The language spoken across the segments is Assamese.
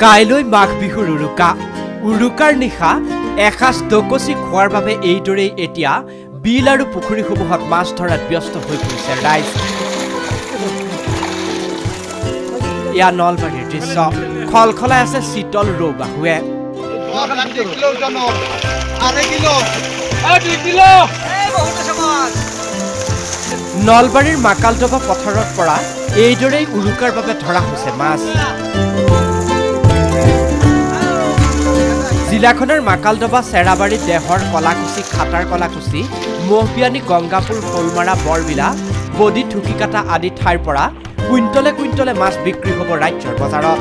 কাইলৈ মাঘ বিহুৰ উৰুকাৰ নিশা এসাঁজ দকচি খোৱাৰ বাবে এইদৰেই এতিয়া বিল আৰু পুখুৰীসমূহত মাছ ধৰাত ব্যস্ত হৈ পৰিছে ৰাইজ। এয়া নলবাৰীৰ দৃশ্য। খলখলাই আছে শীতল ৰৌ বাহুৱে। নলবাৰীৰ মাকালডবা পথাৰৰ পৰা এইদৰেই উৰুকাৰ বাবে ধৰা হৈছে মাছ। জিলাখনৰ মাকালডবা, চেৰাবাৰী, দেহৰ, কলাকুছি, খাটাৰ কলাকুছি, মহবিয়ানী, গংগাপুৰ, শোলমাৰা, বৰবিলা, বডি, থুকিকাটা আদি ঠাইৰ পৰা কুইণ্টলে কুইণ্টলে মাছ বিক্ৰী হ'ব ৰাজ্যৰ বজাৰত।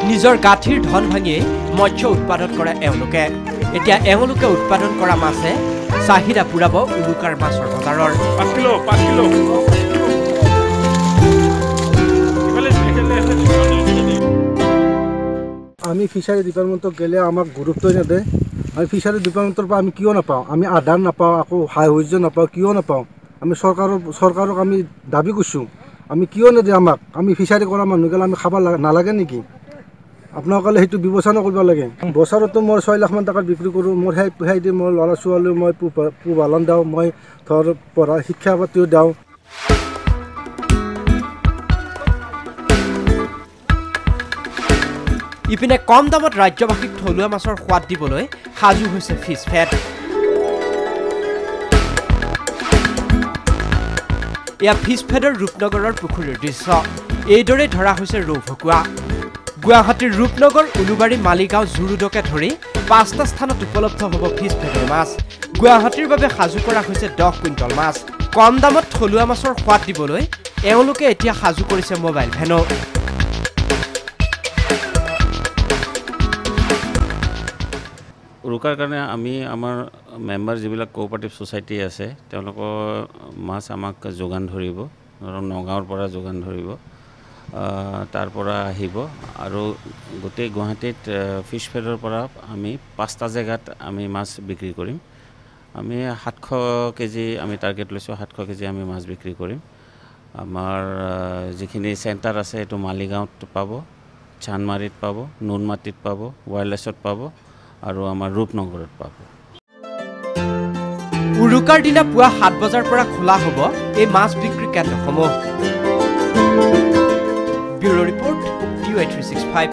নিজৰ গাঁঠিৰ ধন ভাঙিয়ে মৎস্য উৎপাদন কৰে এওঁলোকে। এতিয়া এওঁলোকে উৎপাদন কৰা মাছে চাহিদা পূৰাব উৰুকাৰ মাছৰ বজাৰৰ। আমি ফিচাৰী ডিপাৰ্টমেণ্টত গেলে আমাক গুৰুত্বই নেদে। আমি ফিচাৰী ডিপাৰ্টমেণ্টৰ পৰা আমি কিয় নাপাওঁ? আমি আধাৰ নাপাওঁ, আকৌ সাহায্য নাপাওঁ, কিয় নাপাওঁ? আমি চৰকাৰক আমি দাবী কৰিছোঁ, আমি কিয় নেদে আমাক? আমি ফিচাৰী কৰা মানুহগিলা আমি খাব নালাগে নেকি? আপোনালোকে সেইটো বিবেচনা কৰিব লাগে। বছৰতো মই 6 লাখ মান টকাত বিক্ৰী কৰোঁ। মোৰ সেই দি মোৰ ল'ৰা ছোৱালী মই পোহপালন দিওঁ, মই ধৰ পঢ়া শিক্ষা পাতিও দিওঁ। ইপিনে কম দামত ৰাজ্যবাসীক থলুৱা মাছৰ সোৱাদ দিবলৈ সাজু হৈছে ফিছ ফেট। এয়া ফিছ ফেডৰ ৰূপনগৰৰ পুখুৰীৰ দৃশ্য। এইদৰে ধৰা হৈছে ৰৌ ভকুৱা। গুৱাহাটীৰ ৰূপনগৰ, উলুবাৰী, মালিগাঁও, জুৰুডকে ধৰি 5টা স্থানত উপলব্ধ হ'ব ফিছ ফেডৰ মাছ। গুৱাহাটীৰ বাবে সাজু কৰা হৈছে 10 কুইণ্টল মাছ। কম দামত থলুৱা মাছৰ সোৱাদ দিবলৈ এওঁলোকে এতিয়া সাজু কৰিছে মোবাইল ভেনো। উৰুকাৰ কাৰণে আমি আমাৰ মেম্বাৰ যিবিলাক কোঅপাৰেটিভ ছ'চাইটি আছে তেওঁলোকৰ মাছ আমাক যোগান ধৰিব। নগাঁৱৰ পৰা যোগান ধৰিব, তাৰ পৰা আহিব আৰু গোটেই গুৱাহাটীত ফিছ ফেডৰ পৰা আমি 5টা জেগাত আমি মাছ বিক্ৰী কৰিম। আমি 700 কেজি আমি টাৰ্গেট লৈছোঁ। 700 কেজি আমি মাছ বিক্ৰী কৰিম। আমাৰ যিখিনি চেণ্টাৰ আছে এইটো মালিগাঁৱত পাব, চানমাৰীত পাব, নুনমাটিত পাব, ৱায়াৰলেছত পাব আৰু আমাৰ ৰূপনগৰত পাব। উৰুকাৰ দিনা পুৱা 7 বজাৰ পৰা খোলা হ'ব এই মাছ বিক্ৰী কেন্দ্ৰসমূহ। Bureau' report, UA365।